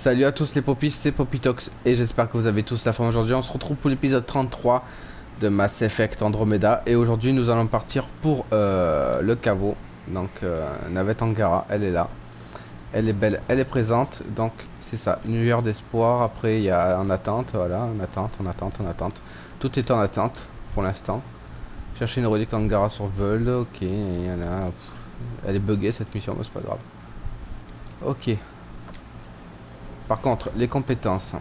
Salut à tous les popis, c'est Popitox et j'espère que vous avez tous la forme aujourd'hui. On se retrouve pour l'épisode 33 de Mass Effect Andromeda et aujourd'hui nous allons partir pour le caveau. Donc Navette Angara, elle est là, elle est belle, elle est présente. Donc c'est ça, une lueur d'espoir. Après il y a en attente, voilà, en attente, en attente, en attente. Tout est en attente pour l'instant. Chercher une relique Angara sur Veul, ok, il y en a. Elle est buggée cette mission, mais c'est pas grave. Ok. Par contre, les compétences.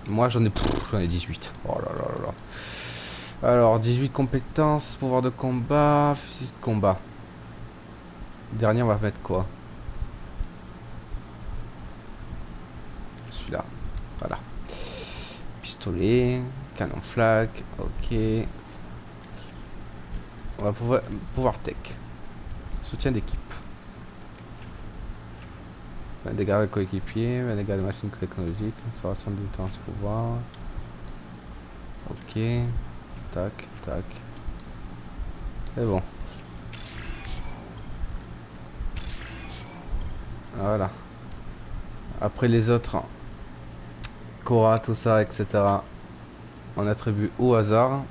Moi, j'en ai 18. Oh là là là là. Alors, 18 compétences, pouvoir de combat, fusil de combat. Dernier, on va mettre quoi? Celui-là. Voilà. Pistolet, canon flag, ok. On va pouvoir tech. Soutien d'équipe. 20 dégâts de coéquipier, 20 dégâts de machine technologique, restauration de détente pouvoir. Ok. Tac, tac. C'est bon. Voilà. Après les autres, Cora, tout ça, etc. On attribue au hasard.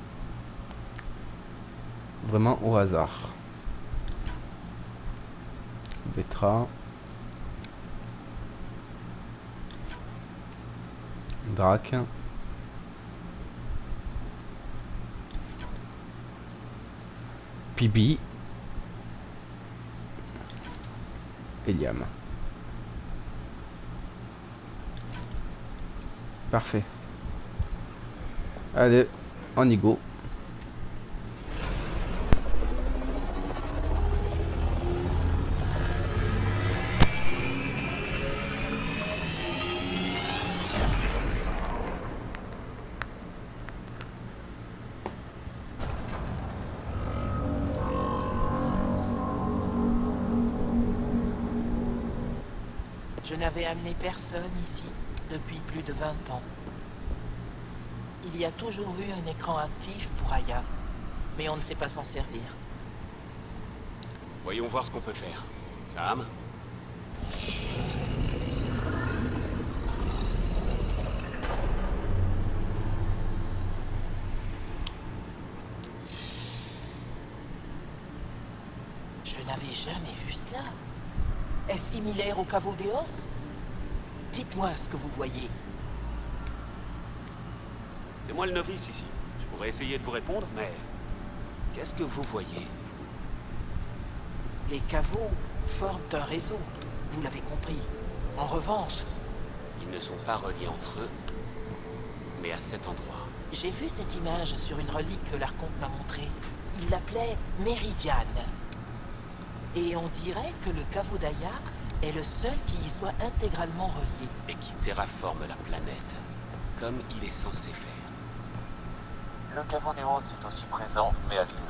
Vraiment au hasard. Betra. Drac. Pibi. Eliam. Parfait. Allez, on y go. Je n'avais amené personne ici depuis plus de 20 ans. Il y a toujours eu un écran actif pour Aya, mais on ne sait pas s'en servir. Voyons voir ce qu'on peut faire. Sam? Je n'avais jamais vu cela. Est-ce similaire au caveau d'Eos? Dites-moi ce que vous voyez. C'est moi le novice ici. Je pourrais essayer de vous répondre, mais... Qu'est-ce que vous voyez? Les caveaux forment un réseau, vous l'avez compris. En revanche, Ils ne sont pas reliés entre eux, mais à cet endroit. j'ai vu cette image sur une relique que l'Archonte m'a montrée. Il l'appelait Méridiane. Et on dirait que le caveau d'Aya est le seul qui y soit intégralement relié. Et qui terraforme la planète, comme il est censé faire. Le caveau d'Eos est aussi présent, mais altéré.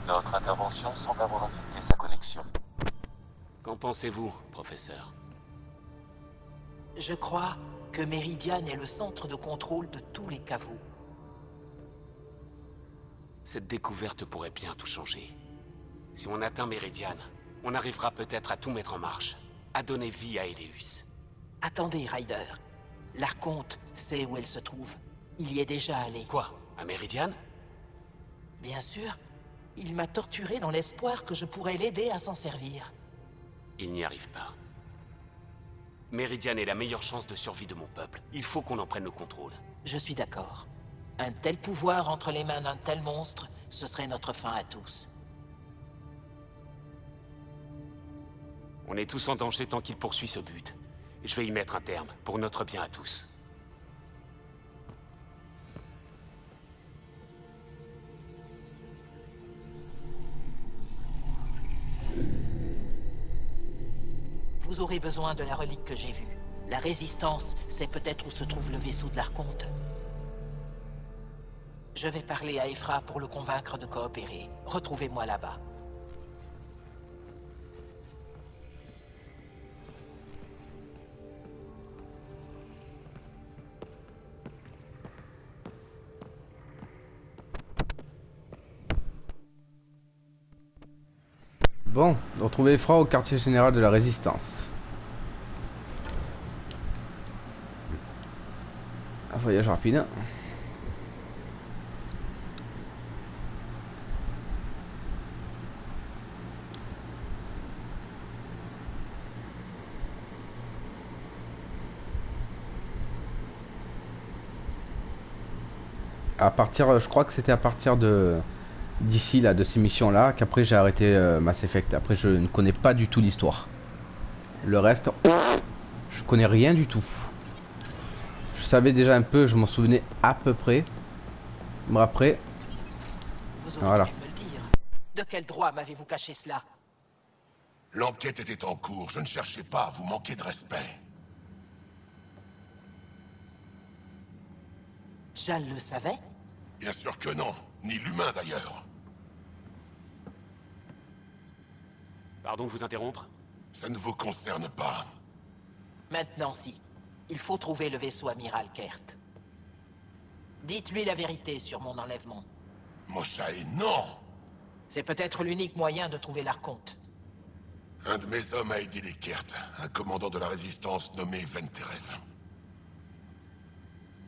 Notre intervention semble avoir affecté sa connexion. Qu'en pensez-vous, professeur? Je crois que Méridiane est le centre de contrôle de tous les caveaux. Cette découverte pourrait bien tout changer. Si on atteint Méridiane, on arrivera peut-être à tout mettre en marche, à donner vie à Eleus. Attendez, Ryder. L'Archonte sait où elle se trouve. Il y est déjà allé. Quoi? À Méridiane? Bien sûr, il m'a torturé dans l'espoir que je pourrais l'aider à s'en servir. Il n'y arrive pas. Méridiane est la meilleure chance de survie de mon peuple. Il faut qu'on en prenne le contrôle. Je suis d'accord. Un tel pouvoir entre les mains d'un tel monstre, ce serait notre fin à tous. On est tous en danger tant qu'il poursuit ce but. Je vais y mettre un terme, pour notre bien à tous. Vous aurez besoin de la relique que j'ai vue. La résistance, c'est peut-être où se trouve le vaisseau de l'Archonte. Je vais parler à Ephra pour le convaincre de coopérer. Retrouvez-moi là-bas. Bon, retrouver Efra au quartier général de la Résistance. voyage rapide. À partir, je crois que c'était à partir de d'ici là, de ces missions là, qu'après j'ai arrêté Mass Effect. Après je ne connais pas du tout l'histoire. Le reste, je connais rien du tout. Je savais déjà un peu, je m'en souvenais à peu près. Mais après, Vous auriez voilà. pu me le dire. De quel droit m'avez-vous caché cela? L'enquête était en cours, je ne cherchais pas à vous manquer de respect. Jal le savait? Bien sûr que non, ni l'humain d'ailleurs. Pardon de vous interrompre. Ça ne vous concerne pas. Maintenant si. Il faut trouver le vaisseau amiral Kert. Dites-lui la vérité sur mon enlèvement. Moshae, non! C'est peut-être l'unique moyen de trouver l'Archonte. Un de mes hommes a aidé les Kert, un commandant de la résistance nommé Venterev.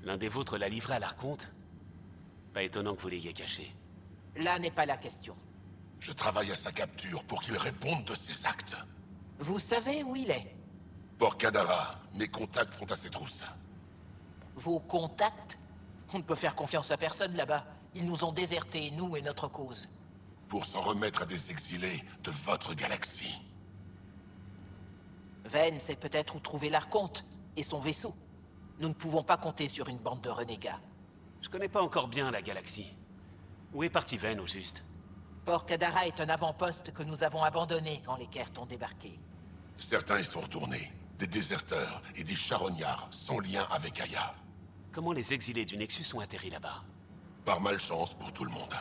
L'un des vôtres l'a livré à l'Archonte? Pas étonnant que vous l'ayez caché. Là n'est pas la question. Je travaille à sa capture pour qu'il réponde de ses actes. Vous savez où il est? Port Kadara, mes contacts sont à ses trousses. Vos contacts? On ne peut faire confiance à personne là-bas. Ils nous ont désertés, nous et notre cause. Pour s'en remettre à des exilés de votre galaxie. Ven sait peut-être où trouver l'Archonte et son vaisseau. Nous ne pouvons pas compter sur une bande de renégats. Je connais pas encore bien la galaxie. Où est parti Ven au juste? Port Kadara est un avant-poste que nous avons abandonné quand les Kert ont débarqué. Certains y sont retournés. Des déserteurs et des charognards sans lien avec Aya. Comment les exilés du Nexus ont atterri là-bas? Par malchance pour tout le monde.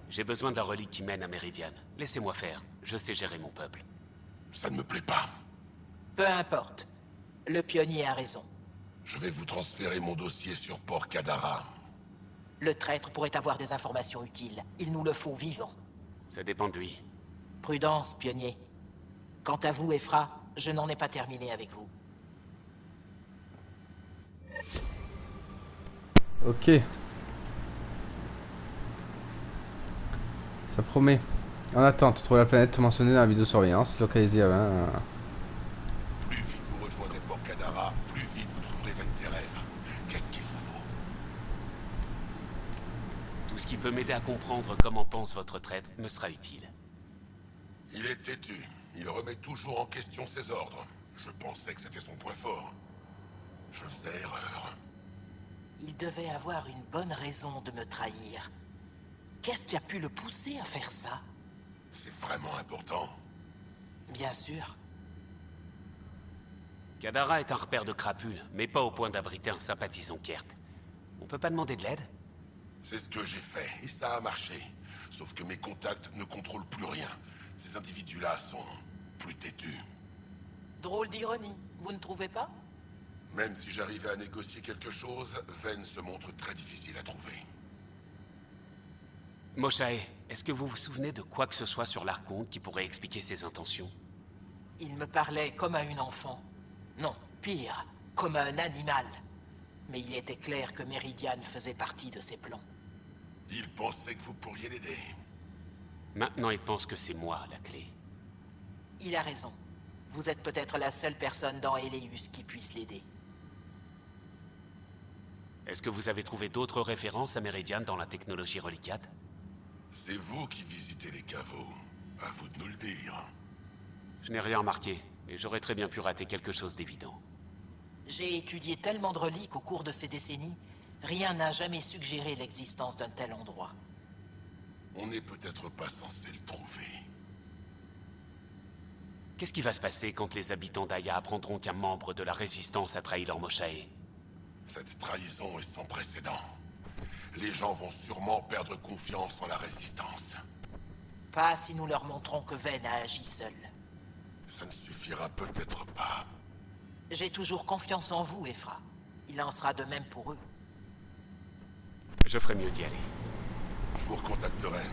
J'ai besoin de la relique qui mène à Meridian. Laissez-moi faire. Je sais gérer mon peuple. Ça ne me plaît pas. Peu importe. Le pionnier a raison. Je vais vous transférer mon dossier sur Port Kadara. Le traître pourrait avoir des informations utiles. Il nous le faut vivant. Ça dépend de lui. Prudence, pionnier. Quant à vous, Ephra, je n'en ai pas terminé avec vous. Ok. Ça promet. En attente, trouver la planète mentionnée dans la vidéosurveillance, localisée à... Plus vite vous rejoindrez Port Kadara, plus vite vous trouverez Venterev. Qu'est-ce qu'il vous faut? Tout ce qui peut m'aider à comprendre comment pense votre traître me sera utile. Il est têtu. Il remet toujours en question ses ordres. Je pensais que c'était son point fort. Je faisais erreur. Il devait avoir une bonne raison de me trahir. Qu'est-ce qui a pu le pousser à faire ça? C'est vraiment important. Bien sûr. Kadara est un repère de crapules, mais pas au point d'abriter un sympathisant Kert. On peut pas demander de l'aide? C'est ce que j'ai fait, et ça a marché. Sauf que mes contacts ne contrôlent plus rien. Ces individus-là sont plus têtus. Drôle d'ironie, vous ne trouvez pas? Même si j'arrivais à négocier quelque chose, Ven se montre très difficile à trouver. Moshae, est-ce que vous vous souvenez de quoi que ce soit sur l'Archonte qui pourrait expliquer ses intentions? Il me parlait comme à une enfant. Non, pire, comme à un animal. Mais il était clair que Meridian faisait partie de ses plans. Il pensait que vous pourriez l'aider. Maintenant, il pense que c'est moi la clé. Il a raison. Vous êtes peut-être la seule personne dans Eleus qui puisse l'aider. Est-ce que vous avez trouvé d'autres références à Meridian dans la technologie relicate? C'est vous qui visitez les caveaux. À vous de nous le dire. Je n'ai rien remarqué, et j'aurais très bien pu rater quelque chose d'évident. J'ai étudié tellement de reliques au cours de ces décennies, rien n'a jamais suggéré l'existence d'un tel endroit. On n'est peut-être pas censé le trouver. Qu'est-ce qui va se passer quand les habitants d'Aya apprendront qu'un membre de la Résistance a trahi leur Moshae? Cette trahison est sans précédent. Les gens vont sûrement perdre confiance en la Résistance. Pas si nous leur montrons que Ven a agi seul. Ça ne suffira peut-être pas. J'ai toujours confiance en vous, Ephra. Il en sera de même pour eux. Je ferais mieux d'y aller. Je vous recontacterai.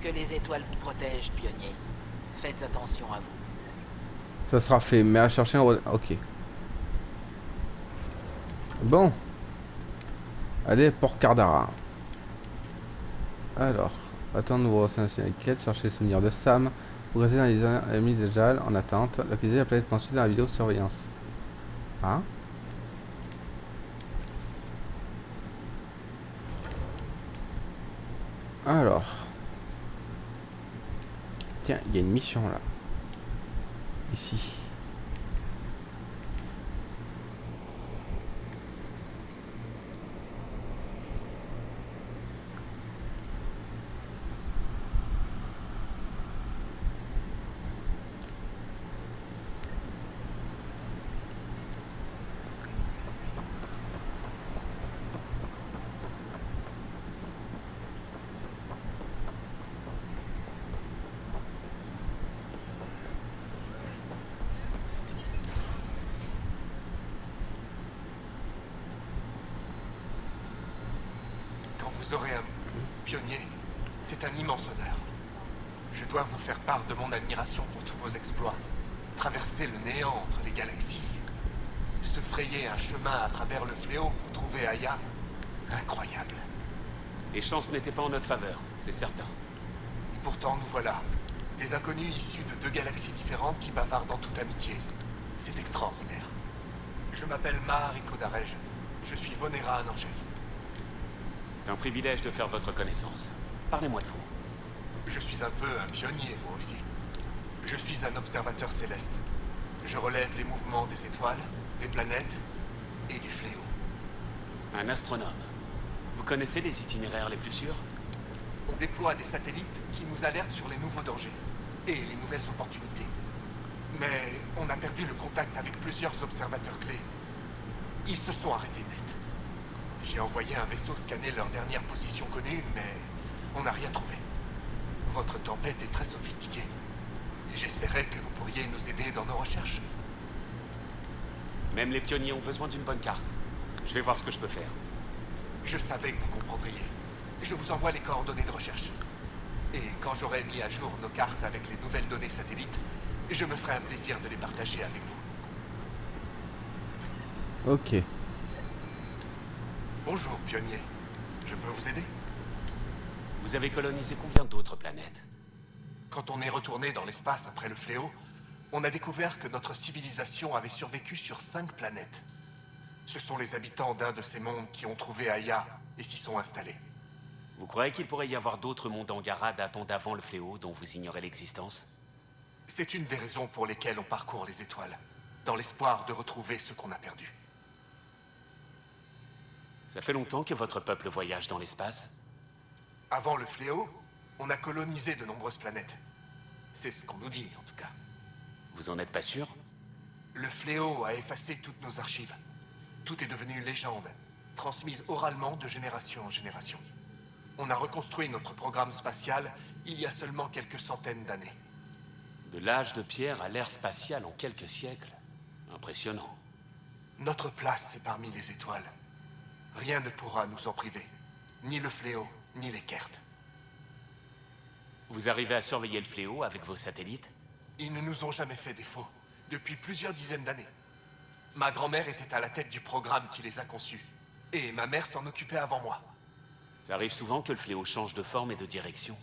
Que les étoiles vous protègent, pionnier. Faites attention à vous. Ça sera fait, mais à chercher un... Ok. Bon. Allez, Port Cardara. Alors, attendre nouveau ancien quête, chercher les souvenirs de Sam, progresser dans les ennemis de Jal en attente, localiser la planète pensée dans la vidéo de surveillance. Ah. Alors. Tiens, il y a une mission là. Ici. Vous aurez un pionnier. C'est un immense honneur. Je dois vous faire part de mon admiration pour tous vos exploits. Traverser le néant entre les galaxies. Se frayer un chemin à travers le fléau pour trouver Aya. Incroyable. Les chances n'étaient pas en notre faveur, c'est certain. Et pourtant, nous voilà. Des inconnus issus de 2 galaxies différentes qui bavardent en toute amitié. C'est extraordinaire. Je m'appelle Mahar Darej. Je suis Voneran en chef. C'est un privilège de faire votre connaissance. Parlez-moi de vous. Je suis un peu un pionnier, moi aussi. Je suis un observateur céleste. Je relève les mouvements des étoiles, des planètes et du fléau. Un astronome. Vous connaissez les itinéraires les plus sûrs? On déploie des satellites qui nous alertent sur les nouveaux dangers et les nouvelles opportunités. Mais on a perdu le contact avec plusieurs observateurs clés. Ils se sont arrêtés net. J'ai envoyé un vaisseau scanner leur dernière position connue, mais on n'a rien trouvé. Votre tempête est très sophistiquée. J'espérais que vous pourriez nous aider dans nos recherches. Même les pionniers ont besoin d'une bonne carte. Je vais voir ce que je peux faire. Je savais que vous comprendriez. Je vous envoie les coordonnées de recherche. Et quand j'aurai mis à jour nos cartes avec les nouvelles données satellites, je me ferai un plaisir de les partager avec vous. Ok. Bonjour, pionnier. Je peux vous aider? Vous avez colonisé combien d'autres planètes? Quand on est retourné dans l'espace après le fléau, on a découvert que notre civilisation avait survécu sur 5 planètes. Ce sont les habitants d'un de ces mondes qui ont trouvé Aya et s'y sont installés. Vous croyez qu'il pourrait y avoir d'autres mondes Angara datant d'avant le fléau dont vous ignorez l'existence? C'est une des raisons pour lesquelles on parcourt les étoiles, dans l'espoir de retrouver ce qu'on a perdu. Ça fait longtemps que votre peuple voyage dans l'espace? Avant le fléau, on a colonisé de nombreuses planètes. C'est ce qu'on nous dit, en tout cas. Vous en êtes pas sûr? Le fléau a effacé toutes nos archives. Tout est devenu légende, transmise oralement de génération en génération. On a reconstruit notre programme spatial il y a seulement quelques centaines d'années. De l'âge de pierre à l'ère spatiale en quelques siècles. Impressionnant. Notre place est parmi les étoiles. Rien ne pourra nous en priver. Ni le fléau, ni les Kert. Vous arrivez à surveiller le fléau avec vos satellites? Ils ne nous ont jamais fait défaut, depuis plusieurs dizaines d'années. Ma grand-mère était à la tête du programme qui les a conçus. Et ma mère s'en occupait avant moi. Ça arrive souvent que le fléau change de forme et de direction.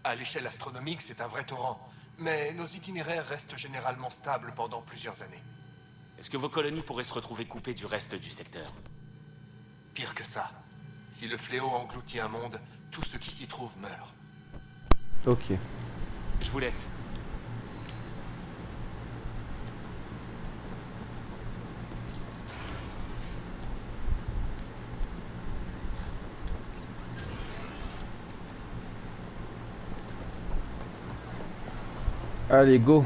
À l'échelle astronomique, c'est un vrai torrent. Mais nos itinéraires restent généralement stables pendant plusieurs années. Est-ce que vos colonies pourraient se retrouver coupées du reste du secteur? Pire que ça. Si le fléau engloutit un monde, tout ce qui s'y trouve meurt. Ok. Je vous laisse. Allez, go.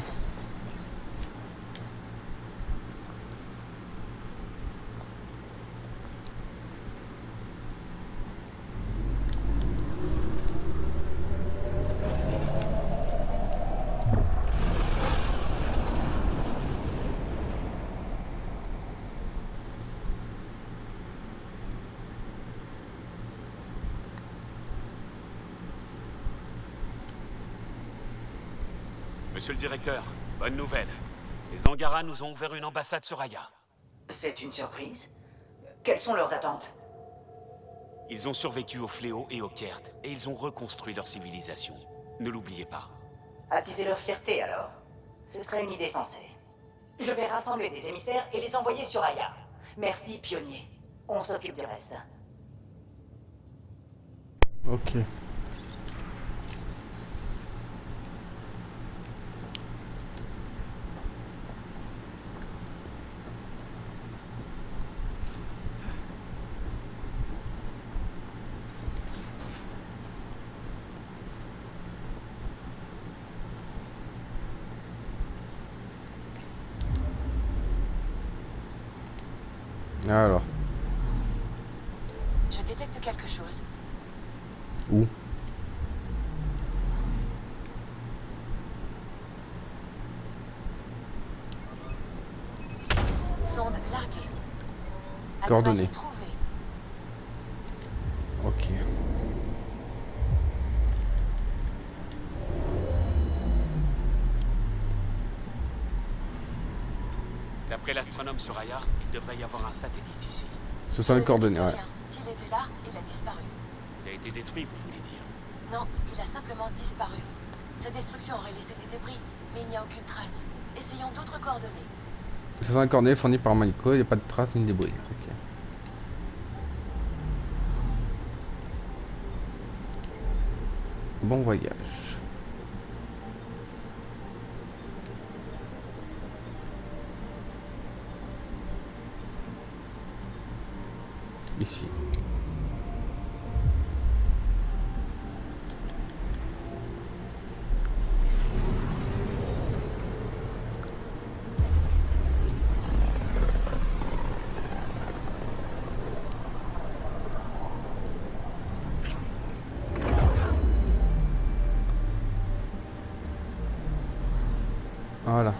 Monsieur le directeur, bonne nouvelle. Les Angara nous ont ouvert une ambassade sur Aya. C'est une surprise? Quelles sont leurs attentes? Ils ont survécu au fléau et au Kert, et ils ont reconstruit leur civilisation. Ne l'oubliez pas. Attiser leur fierté, alors. Ce serait une idée sensée. Je vais rassembler des émissaires et les envoyer sur Aya. Merci, pionnier. On s'occupe du reste. Ok. Alors, Je détecte quelque chose. où? Sonde larguée. Coordonnées. Anomalie trouvée. Ok. D'après l'astronome sur Aya, il devrait y avoir un satellite ici. Ce sont les coordonnées, ouais. S'il était là, il a disparu. Il a été détruit, vous voulez dire? Non, il a simplement disparu. Sa destruction aurait laissé des débris, mais il n'y a aucune trace. Essayons d'autres coordonnées. Ce sont les coordonnées fournies par Maliko, il n'y a pas de traces ni de débris. Ok. Bon voyage. Ici. Voilà.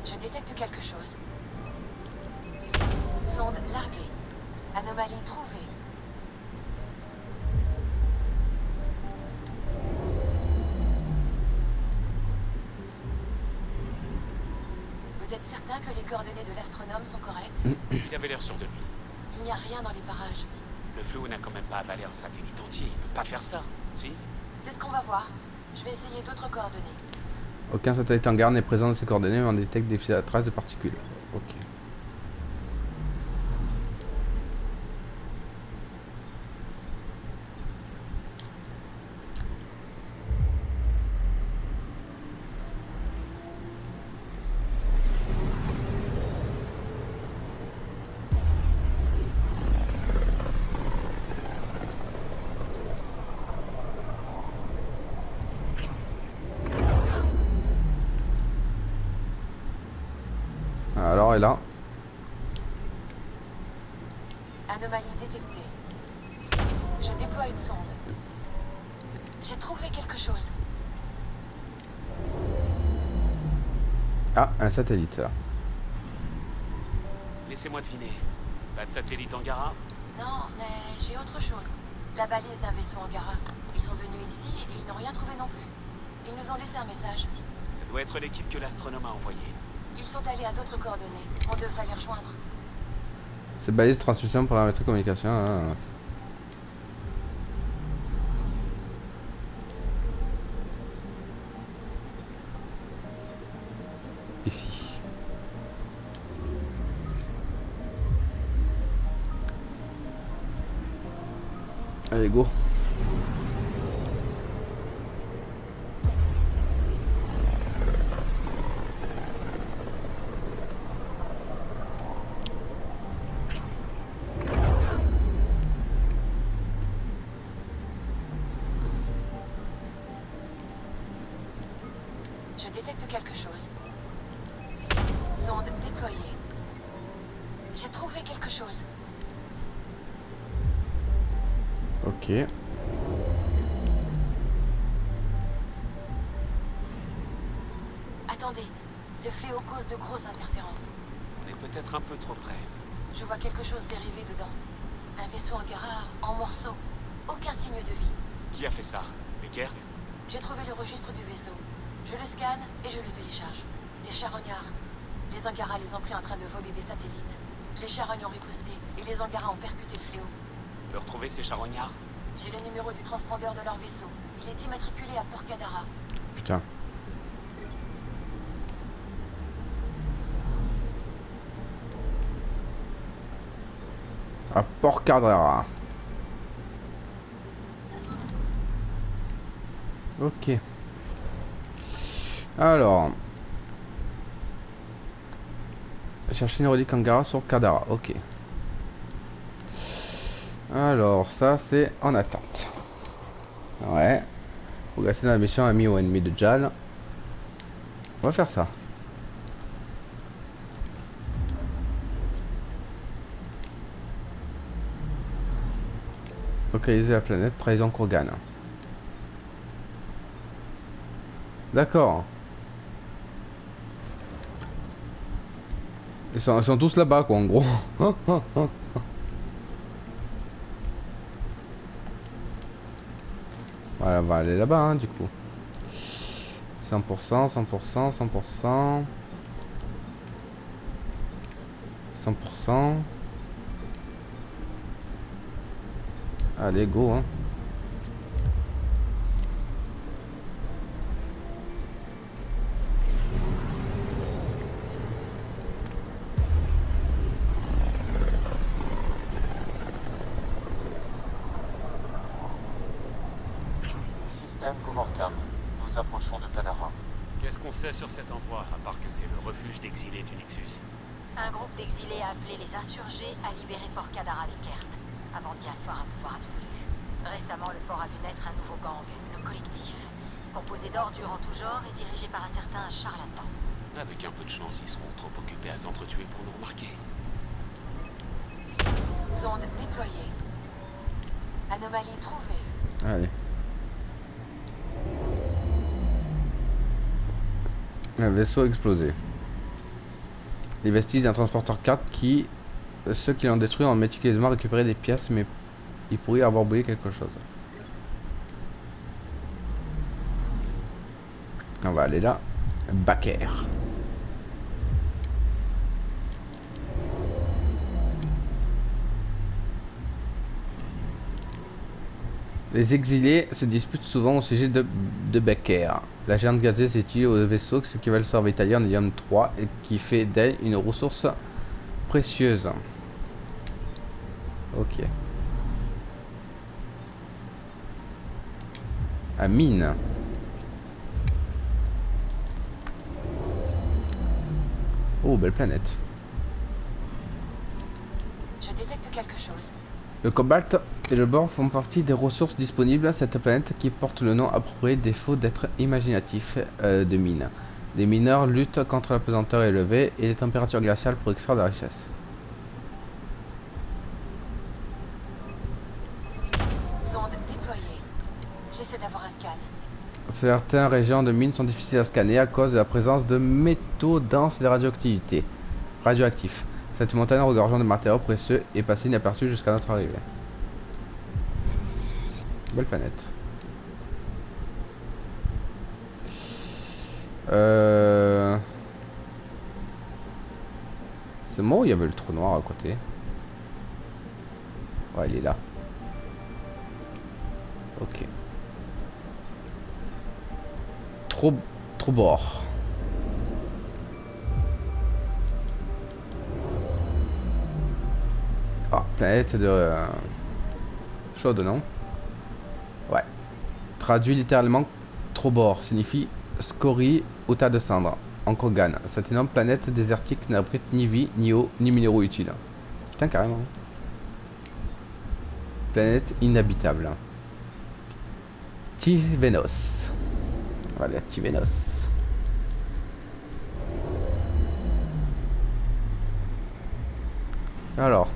Je détecte quelque chose. Sonde larguée. Anomalie trouvée. Vous êtes certain que les coordonnées de l'astronome sont correctes? Il avait l'air sûr de lui. Il n'y a rien dans les parages. Le flou n'a quand même pas avalé un satellite entier. Il peut pas faire ça, si? C'est ce qu'on va voir. Je vais essayer d'autres coordonnées. Aucun satellite en garde n'est présent dans ces coordonnées, mais on détecte des traces de particules. Ok. Alors, et là, Anomalie détectée. Je déploie une sonde. J'ai trouvé quelque chose. ah, un satellite, là. Laissez-moi deviner. Pas de satellite Angara? Non, mais j'ai autre chose. La balise d'un vaisseau Angara. Ils sont venus ici et ils n'ont rien trouvé non plus. Ils nous ont laissé un message. Ça doit être l'équipe que l'astronome a envoyée. Ils sont allés à d'autres coordonnées. On devrait les rejoindre. C'est balise transmission paramétrique communication. Hein. Ici. Allez, go. Je détecte quelque chose. Sonde déployée. J'ai trouvé quelque chose. Ok. Attendez, le fléau cause de grosses interférences. On est peut-être un peu trop près. Je vois quelque chose dérivé dedans. Un vaisseau Angara en morceaux. Aucun signe de vie. Qui a fait ça? Les Kert? J'ai trouvé le registre du vaisseau. Je le scanne et je le télécharge. Des charognards. Les Angara les ont pris en train de voler des satellites. Les charognes ont riposté et les Angara ont percuté le fléau. On peut retrouver ces charognards? J'ai le numéro du transpondeur de leur vaisseau. Il est immatriculé à Port Kadara. Putain. À Port Cardera. Ok. Alors. Chercher une relique Angara sur Kadara. Ok. Alors, ça c'est en attente. Ouais. Faut gasser dans la mission ami ou ennemi de Jal. On va faire ça. Localiser la planète, trahison Krogan. D'accord. Ils sont tous là-bas quoi en gros. Voilà, on va aller là-bas hein, du coup. 100%, 100%, 100%. 100%. Allez, go hein. Système Govorkam. Nous approchons de Kadara. Qu'est-ce qu'on sait sur cet endroit, à part que c'est le refuge d'exilés du Nexus? Un groupe d'exilés a appelé les insurgés à libérer Port Kadara des Kert, avant d'y asseoir un pouvoir absolu. Récemment, le port a vu naître un nouveau gang, le Collectif, composé d'ordures en tout genre et dirigé par un certain charlatan. Avec un peu de chance, ils seront trop occupés à s'entretuer pour nous remarquer. Sonde déployée. Anomalie trouvée. Allez. Un vaisseau explosé. Les vestiges d'un transporteur 4 qui... Ceux qui l'ont détruit ont méticuleusement récupéré des pièces, mais il pourrait avoir brûlé quelque chose. On va aller là. Baker. Les exilés se disputent souvent au sujet de Becker. La géante gazeuse est utilisée au vaisseau, ce qui va le servir italien en Hélium 3 et qui fait d'elle une ressource précieuse. Ok. À mine. Oh, belle planète. Je détecte quelque chose. Le cobalt et le bore font partie des ressources disponibles à cette planète qui porte le nom approprié défaut d'être imaginatif de mine. Les mineurs luttent contre la pesanteur élevée et les températures glaciales pour extraire de la richesse. Sonde déployée. J'essaie d'avoir un scan. Certaines régions de mines sont difficiles à scanner à cause de la présence de métaux denses et de radioactifs. Cette montagne regorgeant de matériaux précieux est passée inaperçue jusqu'à notre arrivée. Belle planète. C'est moi où il y avait le trou noir à côté? Ouais, il est là. Ok. Trop bord. Ah, planète de chaude, non? Ouais. Traduit littéralement Trobor signifie scorie ou tas de cendres en Krogan. Cette énorme planète désertique n'abrite ni vie, ni eau, ni minéraux utiles. Putain, carrément. Planète inhabitable. Tivenos. Voilà, Tivenos. Alors.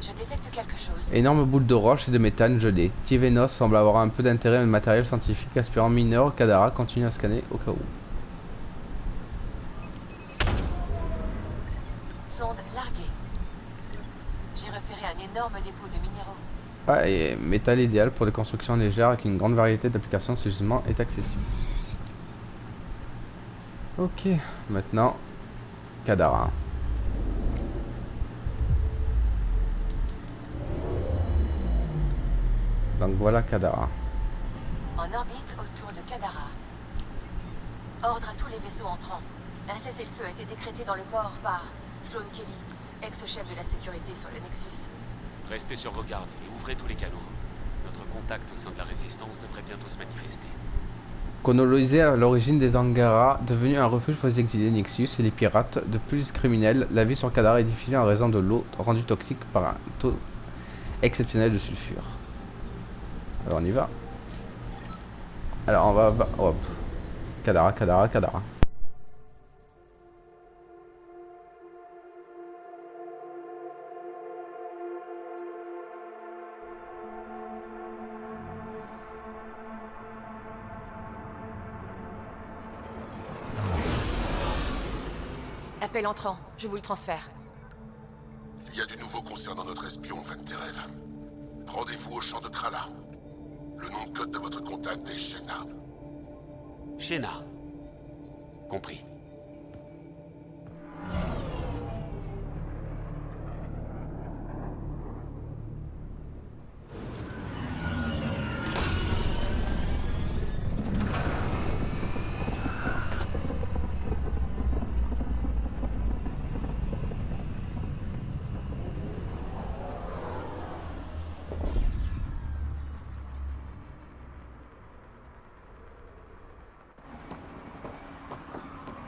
Je détecte quelque chose. Énorme boule de roche et de méthane gelée. Tivenos semble avoir un peu d'intérêt dans le matériel scientifique aspirant mineur. Kadara continue à scanner au cas où. Sonde larguée. J'ai repéré un énorme dépôt de minéraux. Ah, et métal idéal pour des constructions légères avec une grande variété d'applications si le gisement est accessible. Ok, maintenant Kadara. Donc voilà Kadara. En orbite autour de Kadara. Ordre à tous les vaisseaux entrants. Un cessez-le-feu a été décrété dans le port par Sloan Kelly, ex-chef de la sécurité sur le Nexus. Restez sur vos gardes et ouvrez tous les canaux. Notre contact au sein de la Résistance devrait bientôt se manifester. Colonisé à l'origine des Angara, devenu un refuge pour les exilés Nexus et les pirates de plus criminels, la vie sur Kadara est difficile en raison de l'eau rendue toxique par un taux exceptionnel de sulfure. Alors on y va. Alors on va... Hop. Kadara, Kadara, Kadara. Appel entrant, je vous le transfère. Il y a du nouveau concernant notre espion, Van Terev. Rendez-vous au champ de Krala. Le nom de code de votre contact est Shena. Shena. Compris.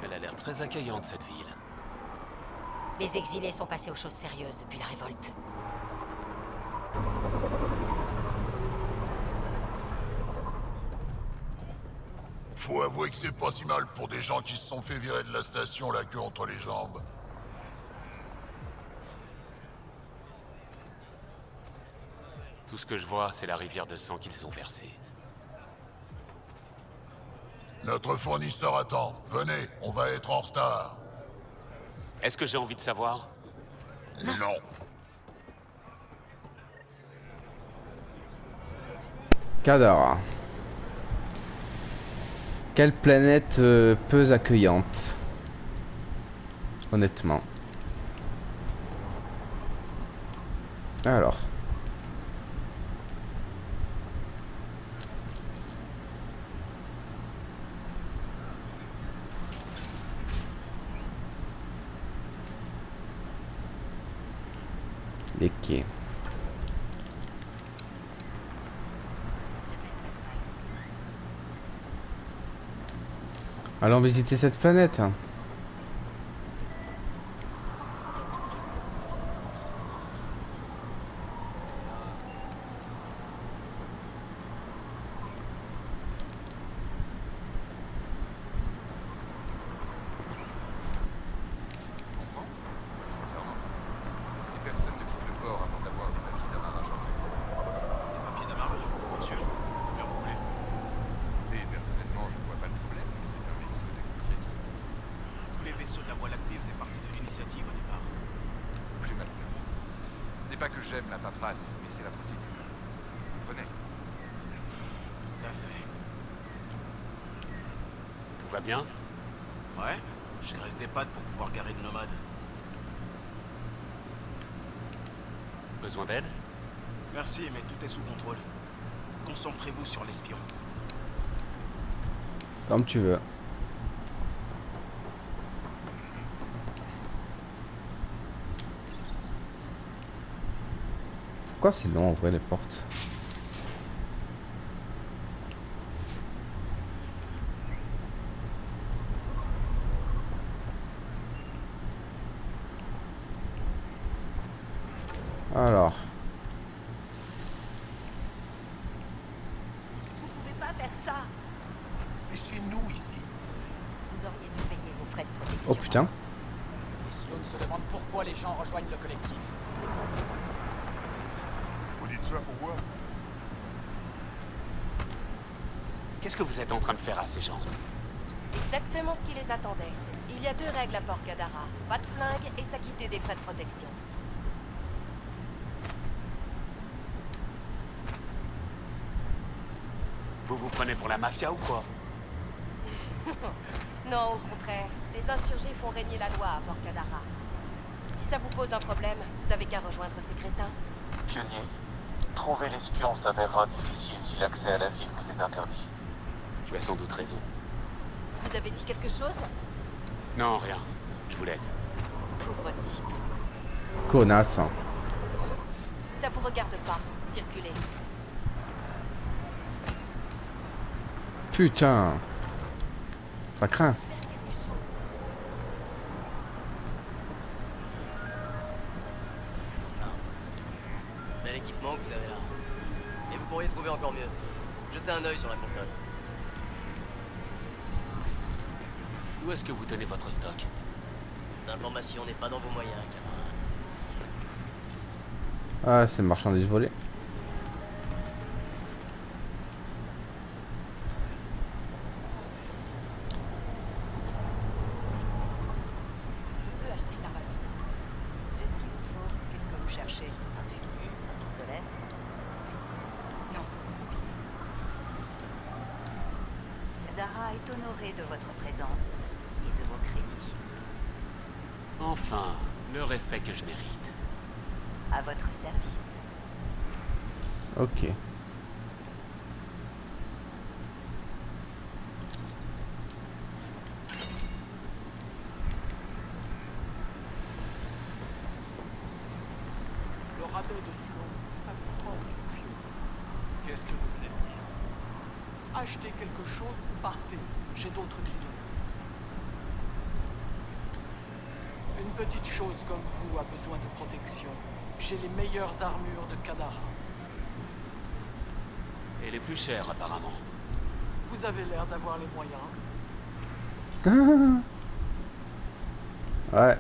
Elle a l'air très accueillante, cette ville. Les exilés sont passés aux choses sérieuses depuis la révolte. Faut avouer que c'est pas si mal pour des gens qui se sont fait virer de la station la queue entre les jambes. Tout ce que je vois, c'est la rivière de sang qu'ils ont versée. Notre fournisseur attend. Venez, on va être en retard. Est-ce que j'ai envie de savoir? Non. Kadara. Quelle planète peu accueillante. Honnêtement. Alors. Les quais. Allons visiter cette planète. Sincèrement, les personnes ne quittent le port avant d'avoir des papiers d'amarrage en main. Des papiers d'amarrage, bien sûr. Combien vous voulez? Et personnellement, je ne vois pas le problème, mais c'est un vaisseau d'initiative. Tous les vaisseaux de la Voie lactée faisaient partie de l'initiative au départ. Plus maintenant. Ce n'est pas que j'aime la paperasse, mais c'est la procédure. Vous comprenez? Tout à fait. Tout va bien? Ouais, je graisse des pattes pour pouvoir garer le nomade. Besoin d'aide? Merci, mais tout est sous contrôle. Concentrez-vous sur l'espion. Comme tu veux. Pourquoi c'est long en vrai les portes? Alors. Vous pouvez pas faire ça. C'est chez nous ici. Vous auriez dû payer vos frais de protection. Oh putain. Et Sloan se demande pourquoi les gens rejoignent le collectif. Vous dites ça pourquoi? Qu'est-ce que vous êtes en train de faire à ces gens? Exactement ce qui les attendait. Il y a 2 règles à Port Kadara. Pas de flingue et s'acquitter des frais de protection. Vous vous prenez pour la mafia ou quoi? Non, au contraire. Les insurgés font régner la loi à Port Kadara. Si ça vous pose un problème, vous avez qu'à rejoindre ces crétins. Pionnier, Trouver l'espion s'avérera difficile si l'accès à la ville vous est interdit. Tu as sans doute raison. Vous avez dit quelque chose? Non, rien. Je vous laisse. Pauvre type. Connasse. Hein. Ça vous regarde pas. Circulez. Putain. Ça craint. Bel équipement que vous avez là. Et vous pourriez trouver encore mieux. Jetez un œil sur la console. Où est-ce que vous tenez votre stock? Cette information n'est pas dans vos moyens, camarade. Ah, c'est marchandise volée. Je veux acheter ta race. Qu'est-ce qu'il vous faut? Qu'est-ce que vous cherchez? Un fusil? Un pistolet? Non. Kadara est honoré de votre présence et de vos crédits. Enfin, le respect que je mérite. À votre service. Ok. Le rabais de Sloan, ça me prend du vieux. Qu'est-ce que vous venez de dire? Achetez quelque chose ou partez. J'ai d'autres clients. Une petite chose comme vous a besoin de protection. J'ai les meilleures armures de Kadara. Et les plus chers, apparemment. Vous avez l'air d'avoir les moyens. Ouais.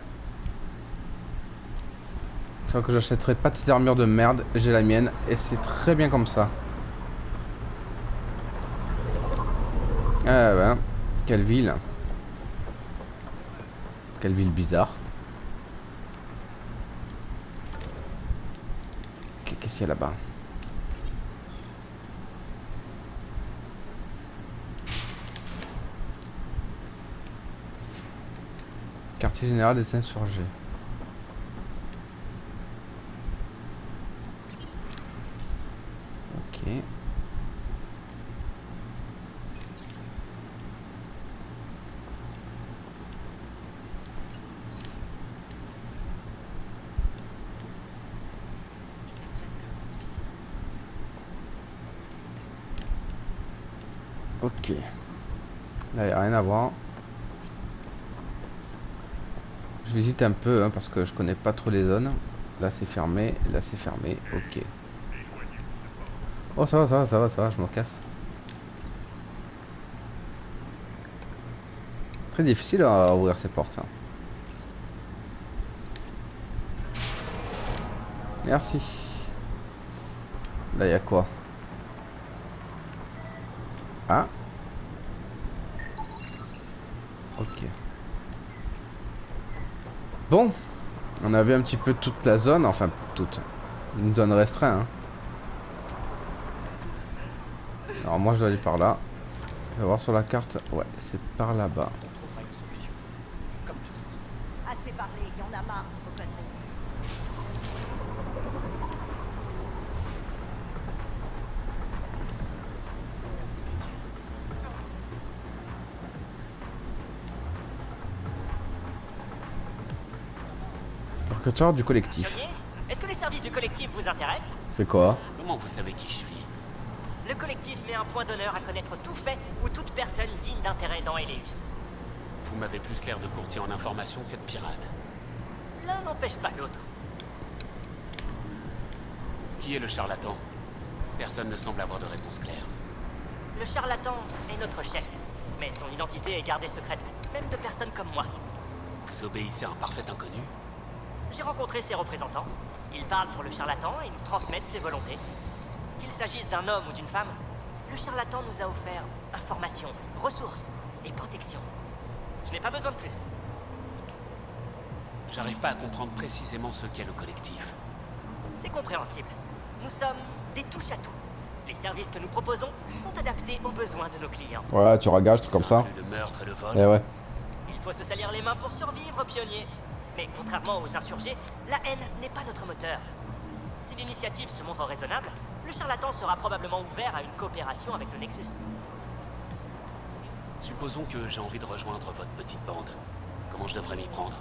Sauf que j'achèterai pas tes armures de merde, j'ai la mienne et c'est très bien comme ça. Ah ben, quelle ville. Quelle ville bizarre. Qu'est-ce qu'il y a là-bas? Quartier général des insurgés. Ok. Ok. Là, il n'y a rien à voir. Je visite un peu hein, parce que je connais pas trop les zones. Là c'est fermé, là c'est fermé. Ok. Oh ça va, ça va, ça va, ça va, je me casse. Très difficile à ouvrir ces portes. Hein. Merci. Là il y a quoi? Ah. Ok. Bon. On a vu un petit peu toute la zone. Enfin, toute. Une zone restreinte. Hein. Alors moi je dois aller par là. Je vais voir sur la carte. Ouais, c'est par là-bas. Assez parlé, il y en a marre de vos conneries. Recruteur du collectif. Est-ce que les services du collectif vous intéressent? C'est quoi? Comment vous savez qui je suis? Le collectif met un point d'honneur à connaître tout fait ou toute personne digne d'intérêt dans Eleus. Vous m'avez plus l'air de courtier en information que de pirate. L'un n'empêche pas l'autre. Qui est le charlatan? Personne ne semble avoir de réponse claire. Le charlatan est notre chef, mais son identité est gardée secrète, même de personnes comme moi. Vous obéissez à un parfait inconnu? J'ai rencontré ses représentants. Ils parlent pour le charlatan et nous transmettent ses volontés. Qu'il s'agisse d'un homme ou d'une femme, le charlatan nous a offert informations, ressources et protection. Je n'ai pas besoin de plus. J'arrive pas à comprendre précisément ce qu'est le collectif. C'est compréhensible. Nous sommes des touche-à-tout. Les services que nous proposons sont adaptés aux besoins de nos clients. Ouais, tu ragages, truc comme ça. Le meurtre et le vol. Eh ouais. Il faut se salir les mains pour survivre, pionnier. Mais contrairement aux insurgés, la haine n'est pas notre moteur. Si l'initiative se montre raisonnable, le charlatan sera probablement ouvert à une coopération avec le Nexus. Supposons que j'ai envie de rejoindre votre petite bande. Comment je devrais m'y prendre?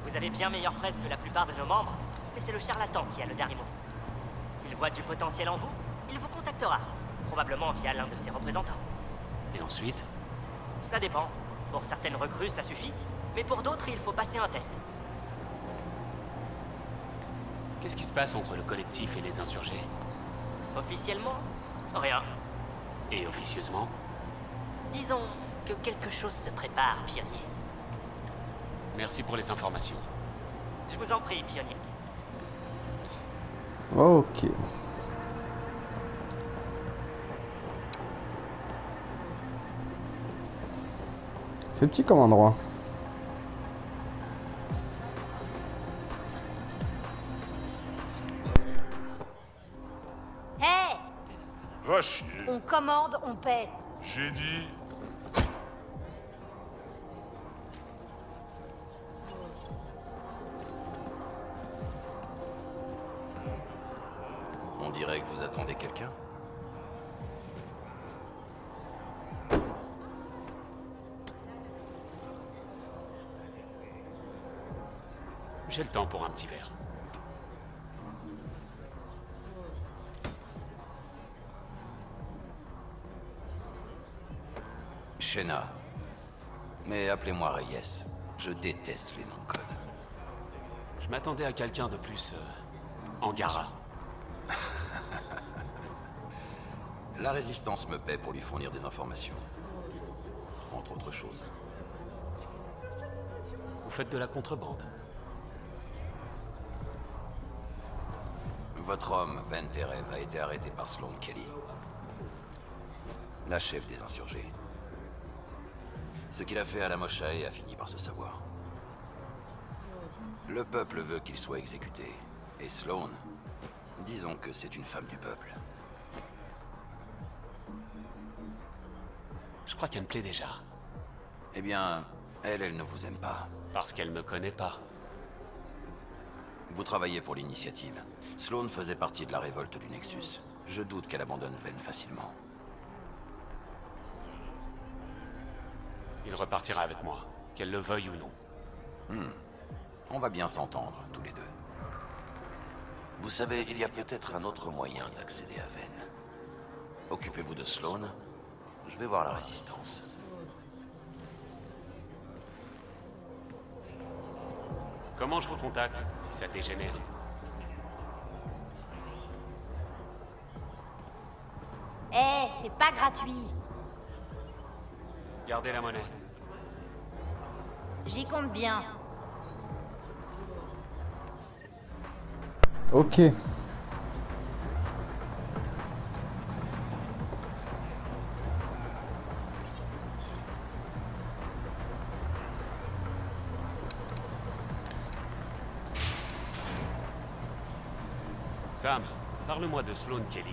Vous avez bien meilleure presse que la plupart de nos membres, mais c'est le charlatan qui a le dernier mot. S'il voit du potentiel en vous, il vous contactera, probablement via l'un de ses représentants. Et ensuite? Ça dépend. Pour certaines recrues, ça suffit, mais pour d'autres, il faut passer un test. Qu'est-ce qui se passe entre le collectif et les insurgés? Officiellement, rien. Et officieusement? Disons que quelque chose se prépare, pionnier. Merci pour les informations. Je vous en prie, pionnier. Ok. C'est petit comme endroit. Hé, Va chier. on commande, on paie. J'ai dit... On dirait que vous attendez quelqu'un. J'ai le temps pour un petit verre. Shena. Mais appelez-moi Reyes. Je déteste les noms de code. Je m'attendais à quelqu'un de plus... Angara. La Résistance me paie pour lui fournir des informations. Entre autres choses. Vous faites de la contrebande. Votre homme, Van Terev, a été arrêté par Sloane Kelly, la chef des insurgés. Ce qu'il a fait à la Moshae a fini par se savoir. Le peuple veut qu'il soit exécuté. Et Sloane, disons que c'est une femme du peuple. Je crois qu'elle me plaît déjà. Eh bien, elle ne vous aime pas. Parce qu'elle me connaît pas. Vous travaillez pour l'initiative. Sloane faisait partie de la révolte du Nexus. Je doute qu'elle abandonne Ven facilement. Il repartira avec moi, qu'elle le veuille ou non. On va bien s'entendre, tous les deux. Vous savez, il y a peut-être un autre moyen d'accéder à Ven. Occupez-vous de Sloane. Je vais voir la Résistance. Comment je vous contacte, si ça dégénère? Hé, c'est pas gratuit. Gardez la monnaie. J'y compte bien. Ok. Sam, parle-moi de Sloane Kelly.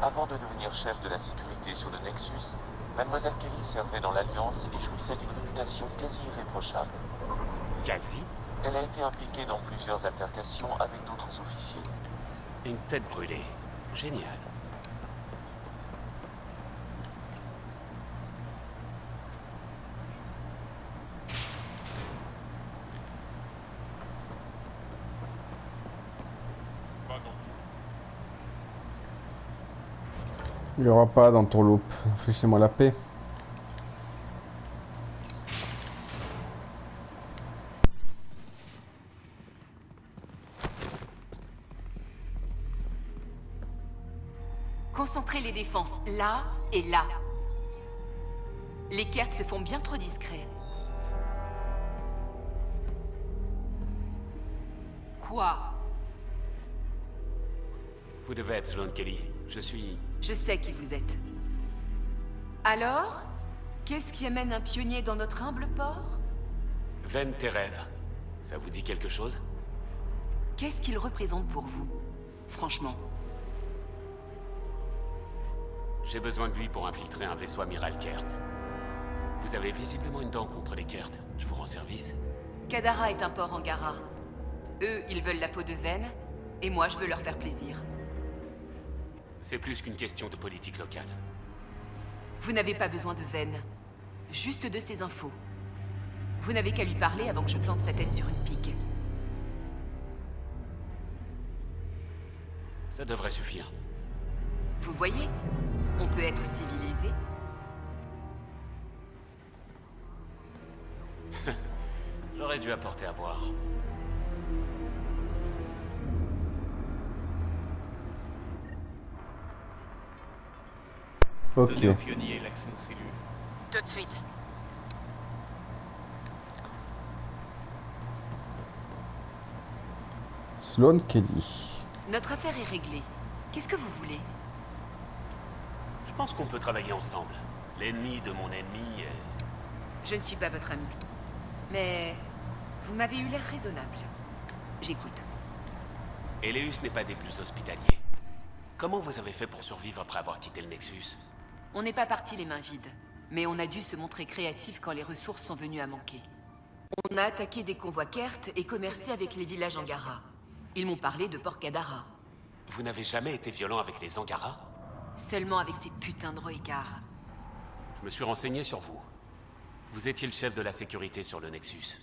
Avant de devenir chef de la sécurité sur le Nexus, Mademoiselle Kelly servait dans l'Alliance et jouissait d'une réputation quasi irréprochable. Quasi? Elle a été impliquée dans plusieurs altercations avec d'autres officiers. Une tête brûlée. Génial. Il n'y aura pas dans ton loop. Fichez-moi la paix. Concentrez les défenses là et là. Les Kert se font bien trop discrets. Quoi? Vous devez être Sloane Kelly. Je suis... Je sais qui vous êtes. Alors, qu'est-ce qui amène un pionnier dans notre humble port? Van Terev. Ça vous dit quelque chose? Qu'est-ce qu'il représente pour vous, franchement? J'ai besoin de lui pour infiltrer un vaisseau amiral Kert. Vous avez visiblement une dent contre les Kert. Je vous rends service? Kadara est un port Angara. Eux, ils veulent la peau de Ven, Et moi, je veux leur faire plaisir. C'est plus qu'une question de politique locale. Vous n'avez pas besoin de Ven. Juste de ces infos. Vous n'avez qu'à lui parler avant que je plante sa tête sur une pique. Ça devrait suffire. Vous voyez, on peut être civilisé. J'aurais dû apporter à boire. Ok. Donnez au pionnier l'accès aux cellules. Tout de suite. Sloane Kelly. Notre affaire est réglée. Qu'est-ce que vous voulez? Je pense qu'on peut travailler ensemble. L'ennemi de mon ennemi est... Je ne suis pas votre ami. Mais vous m'avez eu l'air raisonnable. J'écoute. Eleus n'est pas des plus hospitaliers. Comment vous avez fait pour survivre après avoir quitté le Nexus? On n'est pas parti les mains vides. Mais on a dû se montrer créatif quand les ressources sont venues à manquer. On a attaqué des convois Kert et commercé avec les villages Angara. Ils m'ont parlé de Port Kadara. Vous n'avez jamais été violent avec les Angara? Seulement avec ces putains de Roekar. Je me suis renseigné sur vous. Vous étiez le chef de la sécurité sur le Nexus.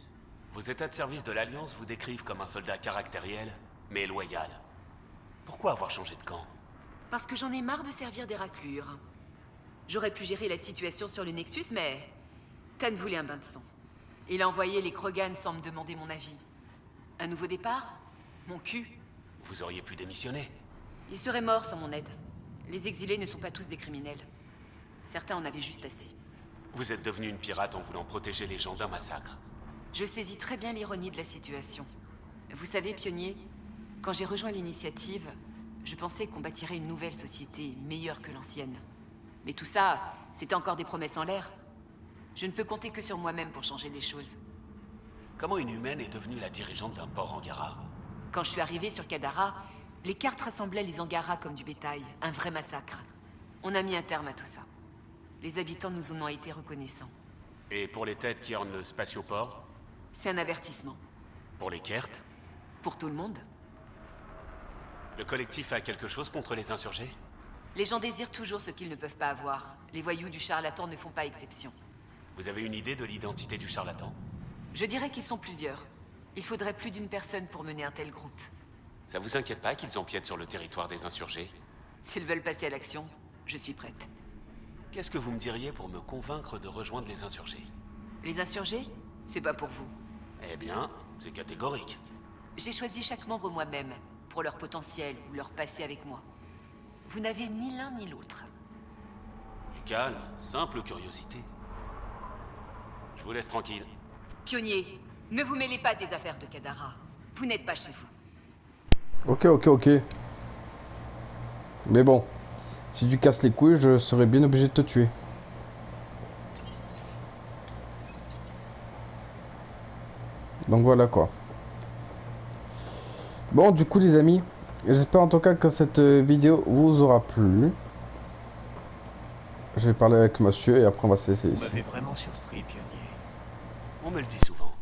Vos états de service de l'Alliance vous décrivent comme un soldat caractériel, mais loyal. Pourquoi avoir changé de camp? Parce que j'en ai marre de servir des raclures. J'aurais pu gérer la situation sur le Nexus, mais... Tan voulait un bain de sang. Il a envoyé les Krogan sans me demander mon avis. Un nouveau départ? Mon cul? Vous auriez pu démissionner. Il serait mort sans mon aide. Les exilés ne sont pas tous des criminels. Certains en avaient juste assez. Vous êtes devenu une pirate en voulant protéger les gens d'un massacre. Je saisis très bien l'ironie de la situation. Vous savez, pionnier, quand j'ai rejoint l'initiative, je pensais qu'on bâtirait une nouvelle société, meilleure que l'ancienne. Mais tout ça, c'était encore des promesses en l'air. Je ne peux compter que sur moi-même pour changer les choses. Comment une humaine est devenue la dirigeante d'un port Angara? Quand je suis arrivé sur Kadara, les cartes rassemblaient les Angara comme du bétail, un vrai massacre. On a mis un terme à tout ça. Les habitants nous en ont été reconnaissants. Et pour les têtes qui ornent le spatioport? C'est un avertissement. Pour les Kert? Pour tout le monde. Le collectif a quelque chose contre les insurgés? Les gens désirent toujours ce qu'ils ne peuvent pas avoir. Les voyous du charlatan ne font pas exception. Vous avez une idée de l'identité du charlatan? Je dirais qu'ils sont plusieurs. Il faudrait plus d'une personne pour mener un tel groupe. Ça vous inquiète pas qu'ils empiètent sur le territoire des insurgés? S'ils veulent passer à l'action, je suis prête. Qu'est-ce que vous me diriez pour me convaincre de rejoindre les insurgés? Les insurgés? C'est pas pour vous. Eh bien, c'est catégorique. J'ai choisi chaque membre moi-même, pour leur potentiel ou leur passé avec moi. Vous n'avez ni l'un ni l'autre. Du calme, simple curiosité. Je vous laisse tranquille. Pionnier, ne vous mêlez pas des affaires de Kadara. Vous n'êtes pas chez vous. Ok. Mais bon, si tu casses les couilles, je serais bien obligé de te tuer. Donc voilà quoi. Bon, du coup les amis, j'espère en tout cas que cette vidéo vous aura plu. Je vais parler avec monsieur et après on va se laisser Vous ici. m'avez vraiment surpris, pionnier. On me le dit souvent.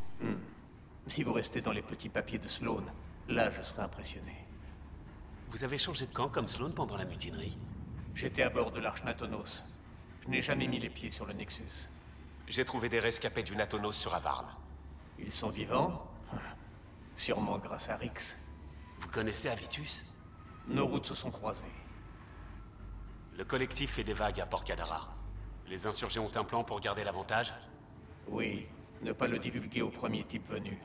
Si vous restez dans les petits papiers de Sloane, là je serai impressionné. Vous avez changé de camp comme Sloane pendant la mutinerie? J'étais à bord de l'Arche Natonos. Je n'ai jamais mis les pieds sur le Nexus. J'ai trouvé des rescapés du Natonos sur Avarn. Ils sont vivants? Sûrement grâce à Rix. Vous connaissez Avitus? Nos routes se sont croisées. Le collectif fait des vagues à Port Kadara. Les insurgés ont un plan pour garder l'avantage? Oui, ne pas le divulguer au premier type venu.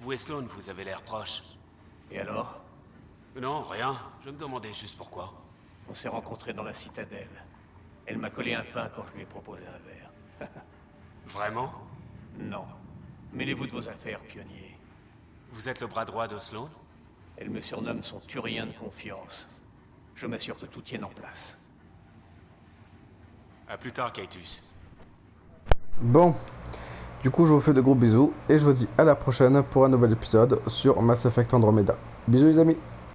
Vous et Sloane, vous avez l'air proches. Et alors? Non, rien. Je me demandais juste pourquoi. On s'est rencontrés dans la citadelle. Elle m'a collé un pain quand je lui ai proposé un verre. Vraiment? Non. Mêlez-vous de vos affaires, pionnier. Vous êtes le bras droit de Sloane? Elle me surnomme son turien de confiance. Je m'assure que tout tienne en place. À plus tard, Kaitus. Bon, du coup je vous fais de gros bisous et je vous dis à la prochaine pour un nouvel épisode sur Mass Effect Andromeda. Bisous les amis.